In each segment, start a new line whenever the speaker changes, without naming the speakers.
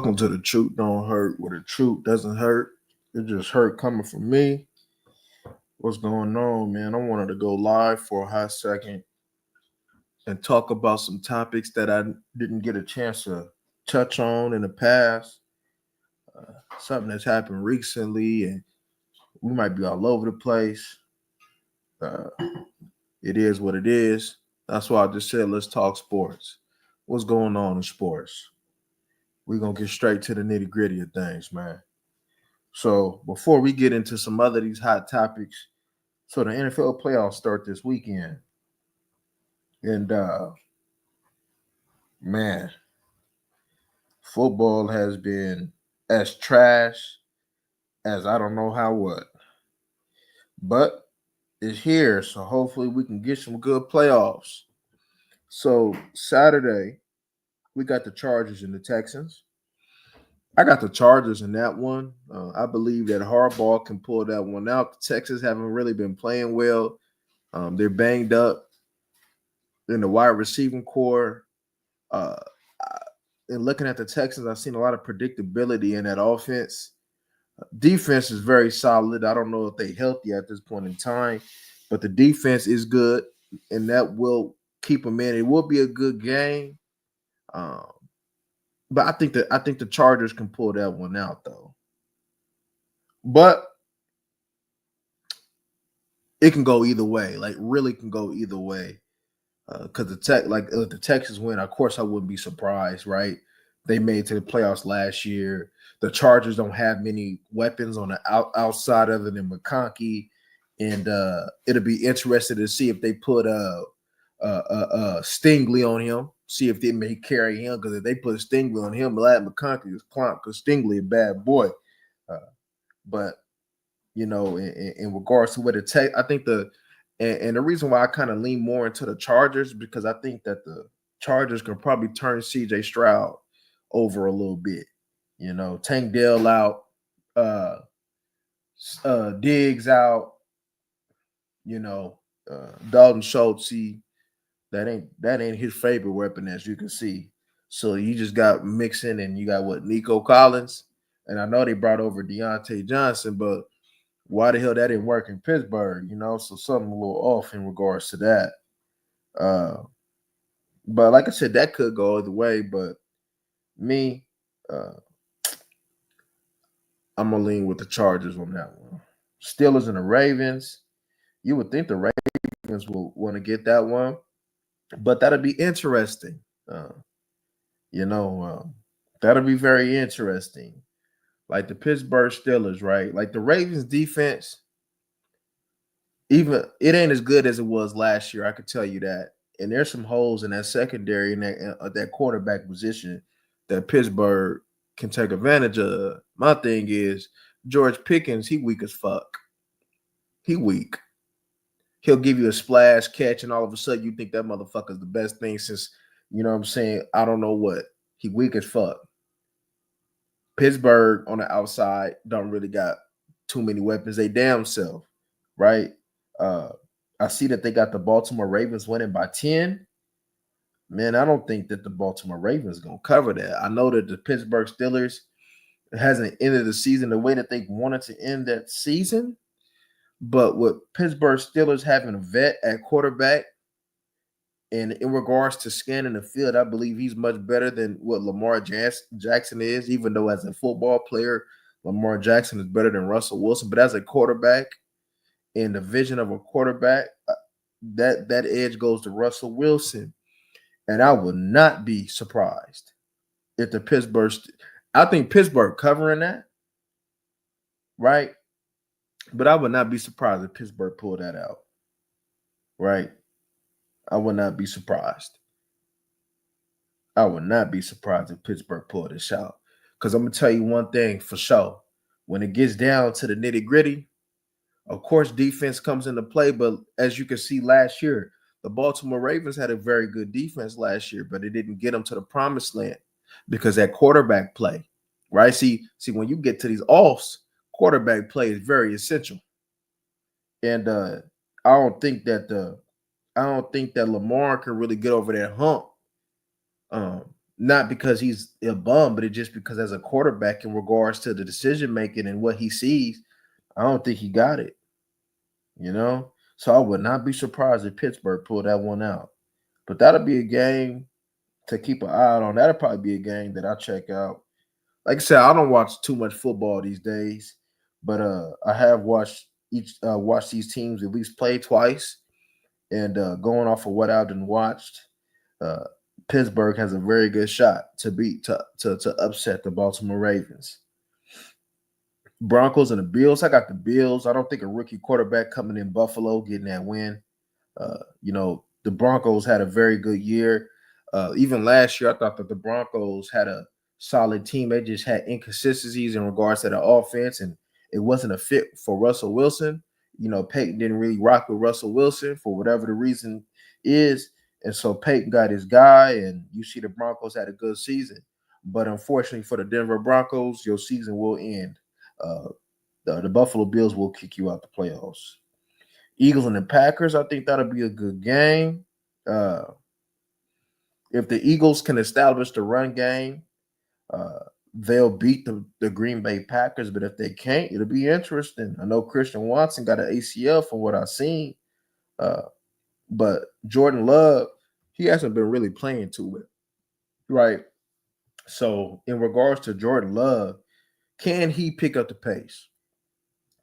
Welcome to the Truth Don't Hurt, where the truth doesn't hurt. It just hurt coming from me. What's going on, man? I wanted to go live for a hot second and talk about some topics that I didn't get a chance to touch on in the past. Something that's happened recently, and we might be all over the place. Uh, it is what it is. That's why I just said let's talk sports. What's going on in sports? We're gonna get straight to the nitty gritty of things, man. So before we get into some other these hot topics, so the NFL playoffs start this weekend, and man, football has been as trash as I don't know how what, but it's here, so hopefully we can get some good playoffs. So Saturday we got the Chargers and the Texans. I got the Chargers in that one. I believe that Harbaugh can pull that one out. The Texans haven't really been playing well. They're banged up in the wide receiving core. Uh, and looking at the Texans, I've seen a lot of predictability in that offense. Defense is very solid. I don't know if they're healthy at this point in time, but the defense is good, and that will keep them in. It will be a good game, um, but I think the Chargers can pull that one out though. But it can go either way. Like really can go either way. Because the Texas win, of course I wouldn't be surprised, right? They made to the playoffs last year. The Chargers don't have many weapons on the outside other than McConkey, and it'll be interesting to see if they put Stingley on him. See if they may carry him, because if they put Stingley on him, Lad McConkey is clump because Stingley a bad boy. Uh, but in regards to what it takes, I think and the reason why I kind of lean more into the Chargers, because I think that the Chargers can probably turn CJ Stroud over a little bit. Tank Dell out, uh, Diggs out, Dalton Schultz. That ain't his favorite weapon, as you can see. So you just got Mixon, and you got what, Nico Collins, and I know they brought over Deontay Johnson, but why the hell that didn't work in Pittsburgh? So something a little off in regards to that. Uh, but like I said, that could go either way. But me, uh, I'm gonna lean with the Chargers on that one. Steelers and the Ravens. You would think the Ravens will want to get that one, but that'll be interesting. Uh, you know, uh, that'll be very interesting. Like the Pittsburgh Steelers, right? Like the Ravens defense, even it ain't as good as it was last year. I could tell you that. And there's some holes in that secondary and that quarterback position that Pittsburgh can take advantage of. My thing is George Pickens, he weak as fuck. He weak. He'll give you a splash catch, and all of a sudden you think that motherfucker's the best thing since, you know what I'm saying? I don't know what. He weak as fuck. Pittsburgh on the outside don't really got too many weapons. They damn self, right? Uh, I see that they got the Baltimore Ravens winning by 10. Man, I don't think that the Baltimore Ravens gonna cover that. I know that the Pittsburgh Steelers hasn't ended the season the way that they wanted to end that season, but with Pittsburgh Steelers having a vet at quarterback, and in regards to scanning the field, I believe he's much better than what Lamar Jackson is, even though as a football player, Lamar Jackson is better than Russell Wilson. But as a quarterback, in the vision of a quarterback, that edge goes to Russell Wilson. And I would not be surprised if the I think Pittsburgh covering that, right? But I would not be surprised if Pittsburgh pulled that out, right? I would not be surprised. I would not be surprised if Pittsburgh pulled this out. Because I'm going to tell you one thing for sure. When it gets down to the nitty gritty, of course, defense comes into play. But as you can see last year, the Baltimore Ravens had a very good defense last year, but it didn't get them to the promised land because that quarterback play, right? See, when you get to these offs, quarterback play is very essential. And I don't think that Lamar can really get over that hump. not because he's a bum, but it just because as a quarterback, in regards to the decision making and what he sees, I don't think he got it. You know, so I would not be surprised if Pittsburgh pulled that one out. But that'll be a game to keep an eye on. That'll probably be a game that I check out. Like I said, I don't watch too much football these days, but I have watched these teams at least play twice. And going off of what I've been watched, uh, Pittsburgh has a very good shot to beat to upset the Baltimore Ravens. Broncos and the Bills. I got the Bills. I don't think a rookie quarterback coming in Buffalo getting that win. The Broncos had a very good year. Even last year, I thought that the Broncos had a solid team. They just had inconsistencies in regards to the offense, and it wasn't a fit for Russell Wilson. Peyton didn't really rock with Russell Wilson for whatever the reason is. And so Peyton got his guy, and you see the Broncos had a good season. But unfortunately for the Denver Broncos, your season will end. Uh, the Buffalo Bills will kick you out the playoffs. Eagles and the Packers, I think that'll be a good game. Uh, if the Eagles can establish the run game, uh, they'll beat the Green Bay Packers. But if they can't, it'll be interesting. I know Christian Watson got an ACL from what I've seen. Uh, but Jordan Love, he hasn't been really playing to it. Right. So in regards to Jordan Love, can he pick up the pace?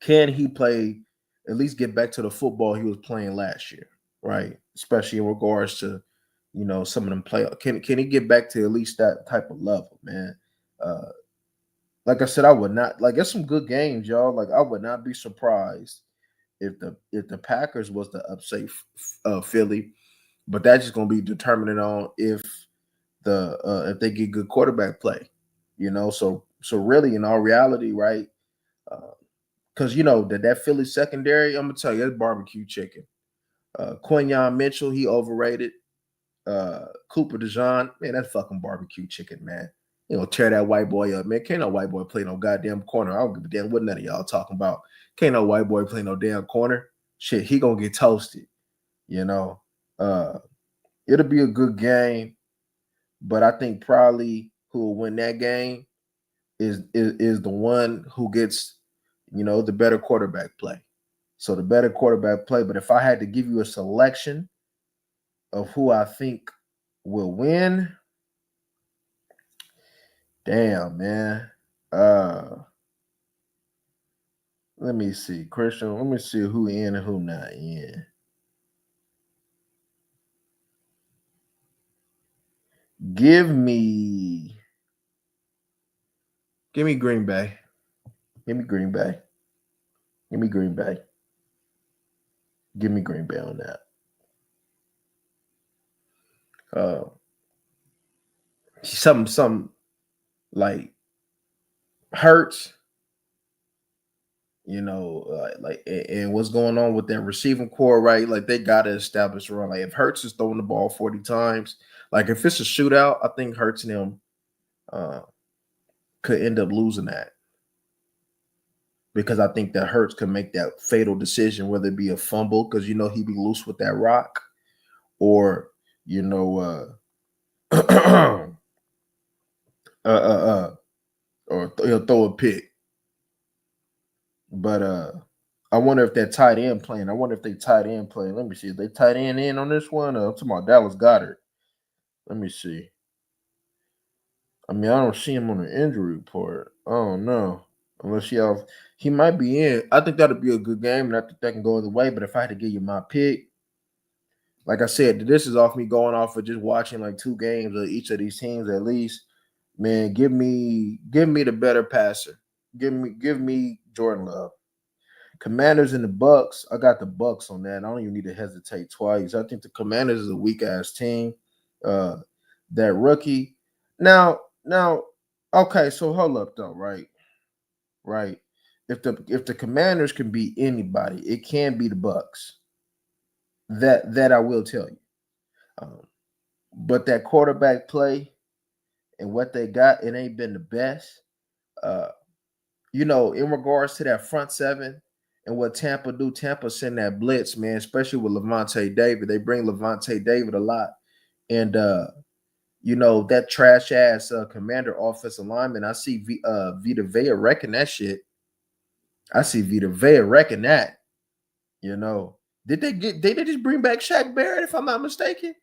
Can he play, at least get back to the football he was playing last year, right? Especially in regards to, some of them play. Can he get back to at least that type of level, man? Uh, like I said, I would not like. It's some good games, y'all. Like I would not be surprised if the Packers was to upset Philly, but that's just gonna be determined on if they get good quarterback play, So really, in all reality, right? Because that Philly secondary, I'm gonna tell you, that's barbecue chicken. Quinyon Mitchell, he overrated. Cooper DeJean, man, that's fucking barbecue chicken, man. Tear that white boy up, man. Can't no white boy play no goddamn corner. I don't give a damn what none of y'all talking about. Can't no white boy play no damn corner. Shit, he gonna get toasted. You know, uh, it'll be a good game, but I think probably who will win that game is the one who gets, the better quarterback play. So the better quarterback play. But if I had to give you a selection of who I think will win, damn man. Let me see, Christian. Let me see who in and who not in. Give me Green Bay. Give me Green Bay. Give me Green Bay. Give me Green Bay on that. Some like Hurts, and what's going on with that receiving core, right? Like they gotta establish a run. Like if Hurts is throwing the ball 40 times, like if it's a shootout, I think Hurts and him uh, could end up losing that because I think that Hurts could make that fatal decision, whether it be a fumble because he'd be loose with that rock, or you know, uh, uh, or he'll throw a pick. But I wonder if that tight end playing. I wonder if they tight end playing. Let me see. If they tight end in on this one. I'm talking about Dallas Goddard. Let me see. I mean, I don't see him on the injury report. I don't know. Unless he might be in. I think that'll be a good game, and I think that can go either way. But if I had to give you my pick, like I said, this is off me going off of just watching like 2 games of each of these teams at least. Man, give me the better passer. Give me Jordan Love. Commanders and the Bucks. I got the Bucks on that. I don't even need to hesitate twice. I think the Commanders is a weak ass team. Uh, that rookie. Now, okay. So hold up though, right. If the Commanders can beat anybody, it can be the Bucks. That I will tell you. Um, but that quarterback play and what they got, it ain't been the best. Uh, in regards to that front seven and what Tampa do, Tampa send that blitz, man, especially with Levante David. They bring Levante David a lot. And that trash ass Commander offensive lineman. I see Vita Vea wrecking that shit. I see Vita Vea wrecking that. You know, did they just bring back Shaq Barrett if I'm not mistaken?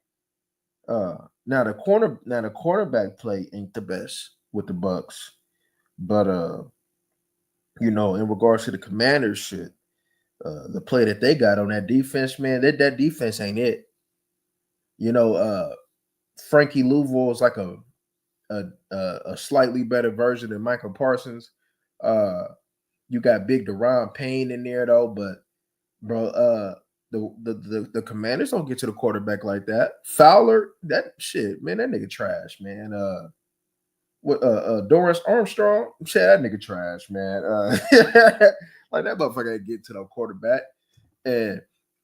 Uh, now the cornerback play ain't the best with the Bucks, but in regards to the Commanders shit, the play that they got on that defense, man, that defense ain't it. You know, Frankie Louisville is like a slightly better version than Michael Parsons. You got Big Deron Payne in there though, but bro, the Commanders don't get to the quarterback like that. Fowler, that shit, man, that nigga trash, man. Doris Armstrong, shit, that nigga trash, man. Like that motherfucker ain't get to the quarterback. And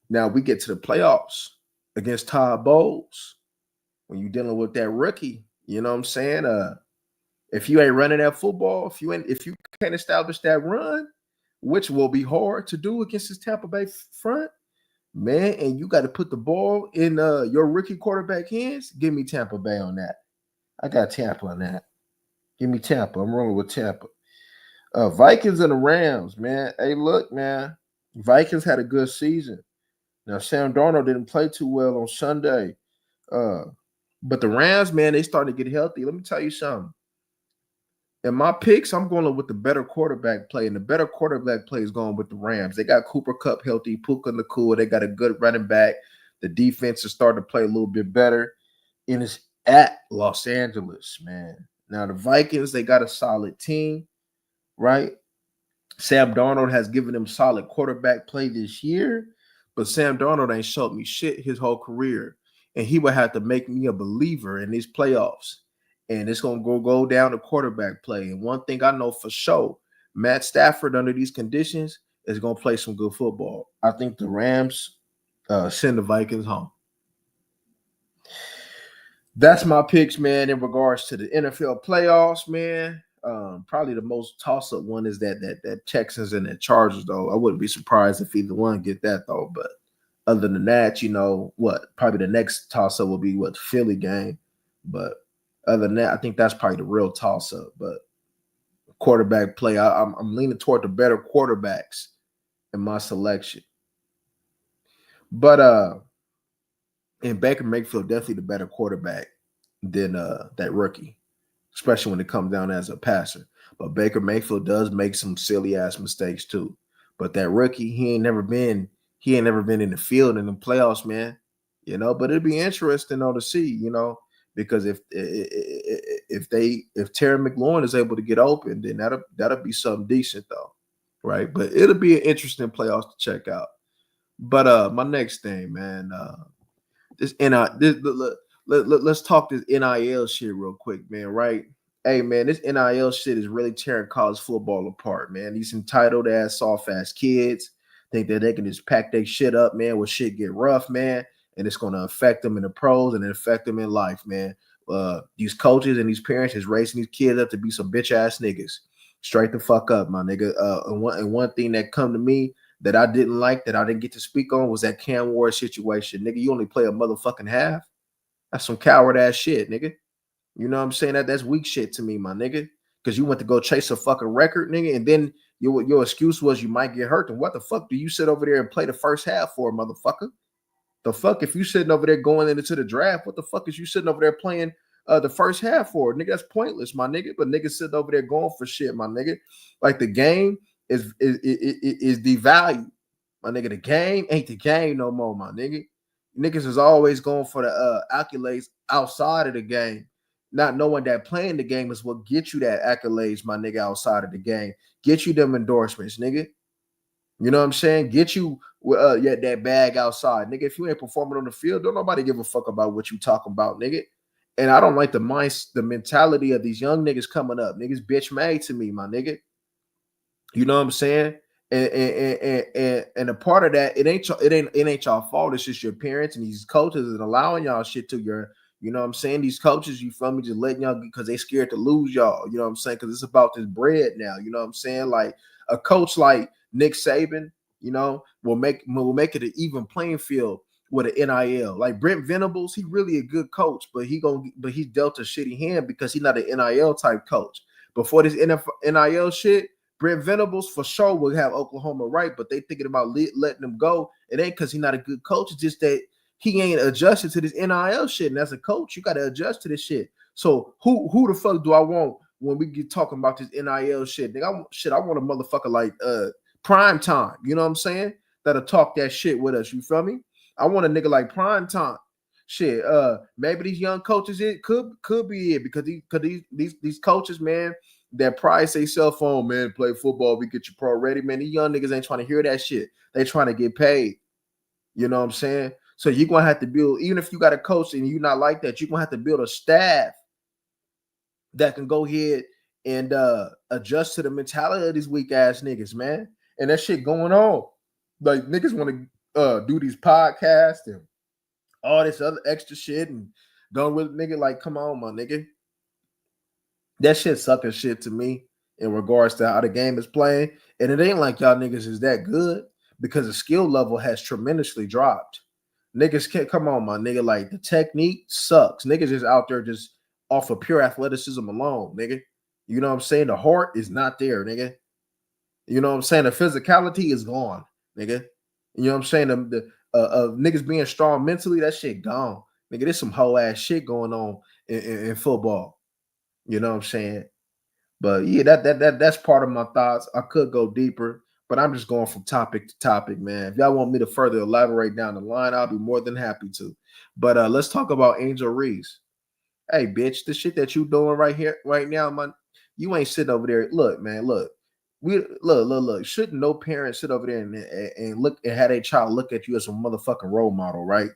now we get to the playoffs against Todd Bowles. When you're dealing with that rookie, you know what I'm saying? If you ain't running that football, if you can't establish that run, which will be hard to do against this Tampa Bay front, man, and you got to put the ball in your rookie quarterback hands, give me Tampa Bay on that. I got Tampa on that. Give me Tampa. I'm rolling with Tampa. Vikings and the Rams, man. Hey, look, man. Vikings had a good season. Now, Sam Darnold didn't play too well on Sunday. But the Rams, man, they started to get healthy. Let me tell you something. In my picks, I'm going with the better quarterback play, and the better quarterback play is going with the Rams. They got Cooper Kupp healthy, Puka Nacua. They got a good running back. The defense is starting to play a little bit better, and it's at Los Angeles, man. Now, the Vikings, they got a solid team, right? Sam Darnold has given them solid quarterback play this year, but Sam Darnold ain't showed me shit his whole career, and he would have to make me a believer in these playoffs. And it's going to go down to quarterback play. And one thing I know for sure, Matt Stafford under these conditions is going to play some good football. I think the Rams send the Vikings home. That's my picks, man, in regards to the NFL playoffs, man. Probably the most toss-up one is that Texans and that Chargers, though. I wouldn't be surprised if either one get that, though. But other than that, probably the next toss-up will be the Philly game. But other than that, I think that's probably the real toss-up. But quarterback play, I'm leaning toward the better quarterbacks in my selection. But and Baker Mayfield definitely the better quarterback than that rookie, especially when it comes down as a passer. But Baker Mayfield does make some silly ass mistakes too. But that rookie, he ain't never been in the field in the playoffs, man. But it'd be interesting though to see, because if Terry McLaurin is able to get open, then that'll be something decent though, right? But it'll be an interesting playoffs to check out. But my next thing, man, let's talk this NIL shit real quick, man. Right? Hey, man, this NIL shit is really tearing college football apart, man. These entitled ass, soft ass kids think that they can just pack their shit up, man. When shit get rough, man, and it's gonna affect them in the pros and affect them in life, man. These coaches and these parents is raising these kids up to be some bitch ass niggas. Straight the fuck up, my nigga. And one thing that come to me that I didn't like, that I didn't get to speak on, was that Cam Ward situation. Nigga, you only play a motherfucking half. That's some coward ass shit, nigga. You know what I'm saying? That's weak shit to me, my nigga. Because you went to go chase a fucking record, nigga, and then your excuse was you might get hurt. And what the fuck do you sit over there and play the first half for, motherfucker? The fuck, if you sitting over there going into the draft, what the fuck is you sitting over there playing the first half for? Nigga, that's pointless, my nigga. But niggas sitting over there going for shit, my nigga. Like the game is devalued. My nigga, the game ain't the game no more, my nigga. Niggas is always going for the accolades outside of the game, not knowing that playing the game is what gets you that accolades, my nigga, outside of the game. Get you them endorsements, nigga. You know what I'm saying? Get you that bag outside, nigga. If you ain't performing on the field, don't nobody give a fuck about what you talking about, nigga. And I don't like the mentality of these young niggas coming up. Niggas bitch made to me, my nigga. You know what I'm saying? And a part of that, it ain't y'all fault. It's just your parents and these coaches and allowing y'all shit to your, you know what I'm saying? These coaches, you feel me, just letting y'all, because they scared to lose y'all. You know what I'm saying? Because it's about this bread now. You know what I'm saying? Like a coach like Nick Saban, will make it an even playing field with an NIL. Like Brent Venables, he really a good coach, but he's dealt a shitty hand because he's not an NIL type coach. Before this NIL shit, Brent Venables for sure will have Oklahoma right, but they thinking about letting him go. It ain't because he's not a good coach. It's just that he ain't adjusted to this NIL shit. And as a coach, you got to adjust to this shit. So who the fuck do I want when we get talking about this NIL shit? Nigga, I want a motherfucker like Prime Time. You know what I'm saying? That'll talk that shit with us. You feel me? I want a nigga like Prime Time. Shit, maybe these young coaches, it could be it because these coaches, man, that price they cell phone, man, play football, we get you pro ready, man. These young niggas ain't trying to hear that shit. They trying to get paid. You know what I'm saying? So you're gonna have to build, even if you got a coach and you're not like that, you're gonna have to build a staff that can go ahead and adjust to the mentality of these weak ass niggas, man. And that shit going on. Like niggas want to do these podcasts and all this other extra shit and don't really nigga like, come on, my nigga. That shit sucking shit to me in regards to how the game is playing. And it ain't like y'all niggas is that good because the skill level has tremendously dropped. Niggas can't come on, my nigga. Like the technique sucks. Niggas is out there just off of pure athleticism alone, nigga. You know what I'm saying? The heart is not there, nigga. You know what I'm saying? The physicality is gone, nigga. You know what I'm saying? The niggas being strong mentally, that shit gone. Nigga, there's some whole ass shit going on in football. You know what I'm saying? But yeah, that's part of my thoughts. I could go deeper, but I'm just going from topic to topic, man. If y'all want me to further elaborate down the line, I'll be more than happy to. But let's talk about Angel Reese. Hey, bitch, the shit that you doing right here, right now, man, you ain't sitting over there. Look, man, look. Look. Shouldn't no parent sit over there and look and have a child look at you as a motherfucking role model, right?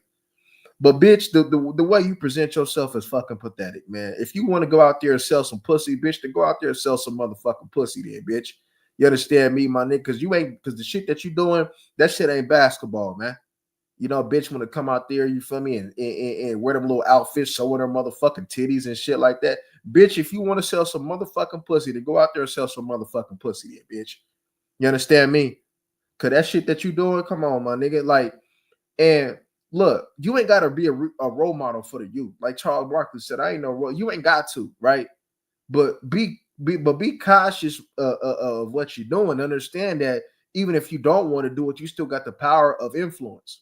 But bitch, the way you present yourself is fucking pathetic, man. If you want to go out there and sell some pussy, bitch, then go out there and sell some motherfucking pussy then, bitch. You understand me, my nigga? Because the shit that you doing, that shit ain't basketball, man. You know, bitch want to come out there, you feel me, and wear them little outfits showing their motherfucking titties and shit like that. Bitch, if you want to sell some motherfucking pussy, then go out there and sell some motherfucking pussy then, bitch. You understand me? Because that shit that you doing, come on, my nigga. Like, and look, you ain't got to be a role model for the youth. Like Charles Barkley said, I ain't no role. You ain't got to, right? But be cautious of what you're doing. Understand that even if you don't want to do it, you still got the power of influence.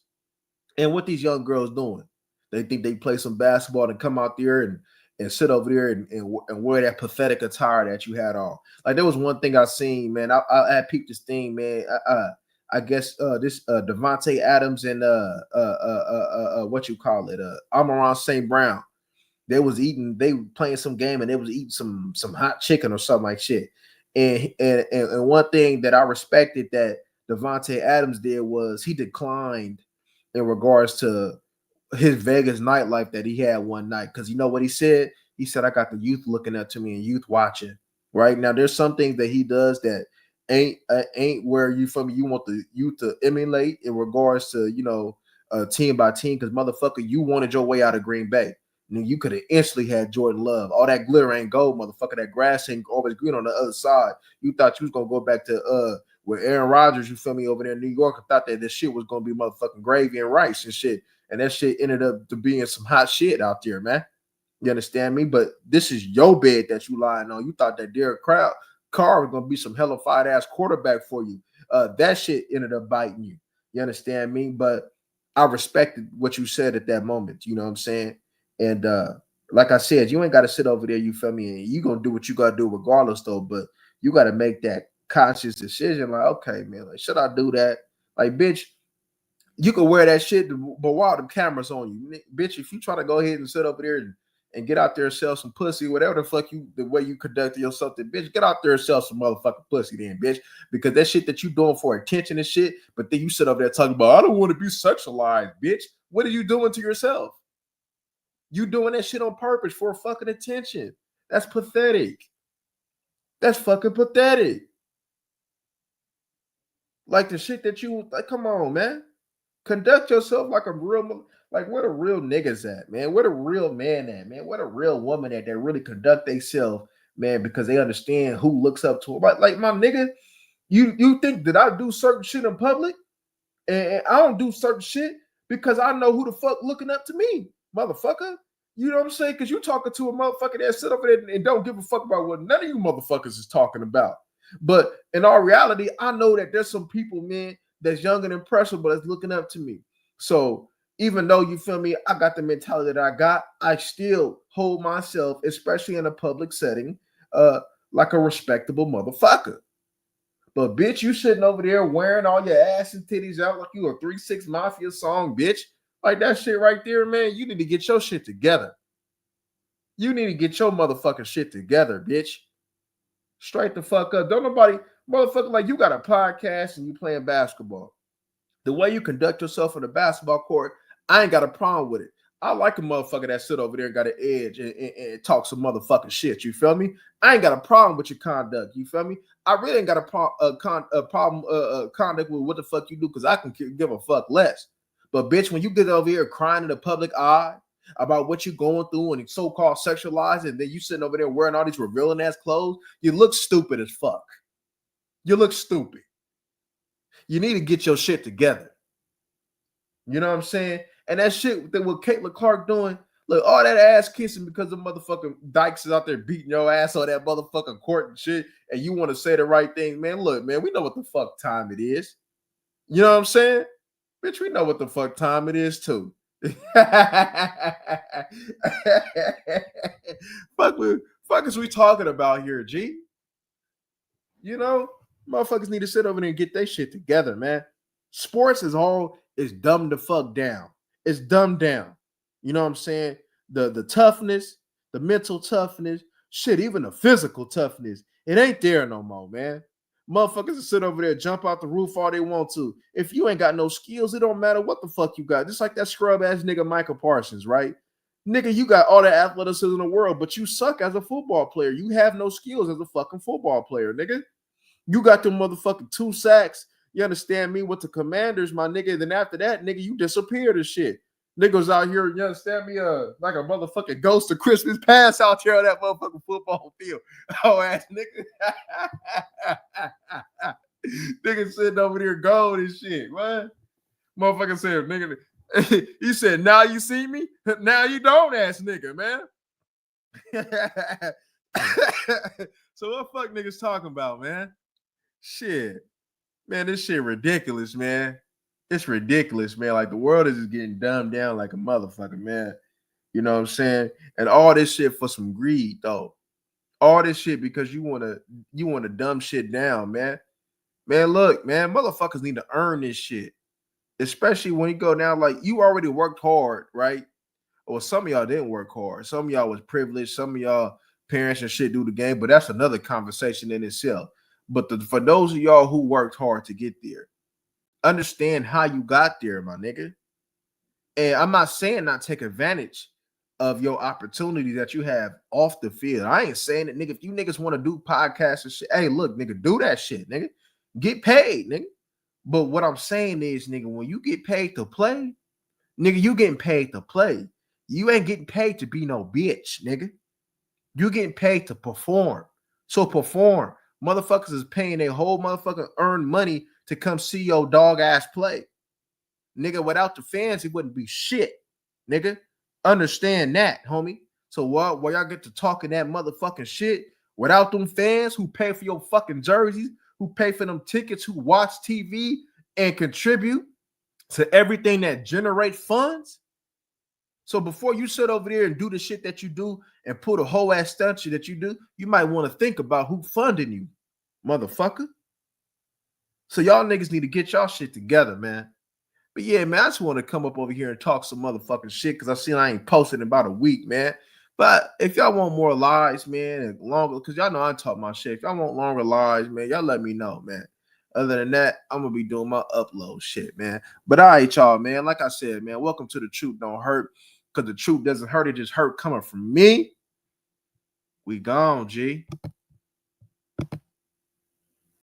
And what these young girls doing? They think they play some basketball and come out there and sit over there and wear that pathetic attire that you had on. Like there was one thing I seen, man. I peeped this thing, man. I guess this Devontae Adams and what you call it, Amon St. Brown. They were playing some game and they was eating some hot chicken or something like shit. And one thing that I respected that Devontae Adams did was he declined in regards to his Vegas nightlife that he had one night. Because you know what he said? He said, I got the youth looking up to me and youth watching. Right now, there's some things that he does that ain't where you from. You want the youth to emulate in regards to, you know, team by team. Because motherfucker, you wanted your way out of Green Bay. And you could have instantly had Jordan Love. All that glitter ain't gold, motherfucker. That grass ain't always green on the other side. You thought you was gonna go back to with Aaron Rodgers, you feel me, over there in New York. I thought that this shit was gonna be motherfucking gravy and rice and shit. And that shit ended up to being some hot shit out there, man. You understand me? But this is your bed that you lying on. You thought that Derek Carr was gonna be some hellified ass quarterback for you. That shit ended up biting you. You understand me? But I respected what you said at that moment. You know what I'm saying? And like I said, you ain't got to sit over there, you feel me? And you going to do what you got to do regardless, though. But you got to make that conscious decision. Like, okay, man, like, should I do that? Like, bitch, you can wear that shit, but while the camera's on you, bitch, if you try to go ahead and sit over there and get out there and sell some pussy, whatever the fuck the way you conduct yourself, bitch, get out there and sell some motherfucking pussy then, bitch. Because that shit that you doing for attention and shit, but then you sit over there talking about, I don't want to be sexualized, bitch. What are you doing to yourself? You doing that shit on purpose for fucking attention. That's pathetic. That's fucking pathetic. Like the shit that you like, come on, man. Conduct yourself like a real, like where the real niggas at, man. Where the real man at, man. Where the real woman at that really conduct themselves, man, because they understand who looks up to them. Like my nigga, you think that I do certain shit in public and I don't do certain shit because I know who the fuck looking up to me, motherfucker. You know what I'm saying? Because you talking to a motherfucker that sit over there and don't give a fuck about what none of you motherfuckers is talking about. But in all reality, I know that there's some people, man, that's young and impressionable that's looking up to me. So even though you feel me, I got the mentality that I got, I still hold myself, especially in a public setting, like a respectable motherfucker. But bitch, you sitting over there wearing all your ass and titties out like you a 3-6 Mafia song, bitch. Like that shit right there, man. You need to get your shit together. You need to get your motherfucking shit together, bitch. Straight the fuck up. Don't nobody, motherfucker, like you got a podcast and you playing basketball. The way you conduct yourself on the basketball court, I ain't got a problem with it. I like a motherfucker that sit over there and got an edge and talk some motherfucking shit. You feel me? I ain't got a problem with your conduct. You feel me? I really ain't got a problem conduct with what the fuck you do because I can give a fuck less. But bitch, when you get over here crying in the public eye about what you're going through and so-called sexualized, and then you sitting over there wearing all these revealing ass clothes, you look stupid as fuck. You look stupid. You need to get your shit together. You know what I'm saying? And that shit that what Caitlin Clark doing, look, all that ass kissing because the motherfucking dykes is out there beating your ass on that motherfucking court and shit, and you want to say the right thing, man. Look, man, we know what the fuck time it is. You know what I'm saying? Bitch, we know what the fuck time it is too. fuck is we talking about here, G? You know, motherfuckers need to sit over there and get their shit together, man. Sports is dumbed the fuck down. It's dumbed down. You know what I'm saying? The toughness, the mental toughness, shit, even the physical toughness, it ain't there no more, man. Motherfuckers sit over there, jump out the roof all they want to. If you ain't got no skills, it don't matter what the fuck you got. Just like that scrub ass nigga Michael Parsons, right? Nigga, you got all the athleticism in the world, but you suck as a football player. You have no skills as a fucking football player, nigga. You got them motherfucking 2 sacks. You understand me? With the Commanders, my nigga. Then after that, nigga, you disappeared and shit. Niggas out here, you understand me? Like a motherfucking ghost of Christmas past out here on that motherfucking football field. Oh ass nigga. Nigga sitting over there gold and shit. What? Motherfucker said, nigga. He said, now you see me? Now you don't, ass nigga, man. So what fuck niggas talking about, man? Shit. Man, this shit ridiculous, man. It's ridiculous, man. Like the world is just getting dumbed down like a motherfucker, man. You know what I'm saying? And all this shit for some greed, though. All this shit because you wanna dumb shit down, man. Man, look, man, motherfuckers need to earn this shit. Especially when you go down, like you already worked hard, right? Or some of y'all didn't work hard. Some of y'all was privileged. Some of y'all parents and shit do the game, but that's another conversation in itself. But for those of y'all who worked hard to get there, understand how you got there, my nigga. And I'm not saying not take advantage of your opportunity that you have off the field. I ain't saying that, nigga, if you niggas want to do podcasts and shit, hey, look, nigga, do that shit, nigga. Get paid, nigga. But what I'm saying is, nigga, when you get paid to play, nigga, you getting paid to play. You ain't getting paid to be no bitch, nigga. You getting paid to perform. So perform. Motherfuckers is paying their whole motherfucking earned money to come see your dog ass play. Nigga, without the fans, it wouldn't be shit. Nigga, understand that, homie. So while y'all get to talking that motherfucking shit, without them fans who pay for your fucking jerseys, who pay for them tickets, who watch TV and contribute to everything that generates funds. So before you sit over there and do the shit that you do and put a whole ass stunt that you do, you might want to think about who funding you, motherfucker. So y'all niggas need to get y'all shit together, man. But yeah, man, I just want to come up over here and talk some motherfucking shit because I seen I ain't posted in about a week, man. But if y'all want more lives, man, and longer, because y'all know I talk my shit. If y'all want longer lives, man, y'all let me know, man. Other than that, I'm going to be doing my upload shit, man. But all right, y'all, man. Like I said, man, welcome to The Truth Don't Hurt, because the truth doesn't hurt. It just hurt coming from me. We gone, G.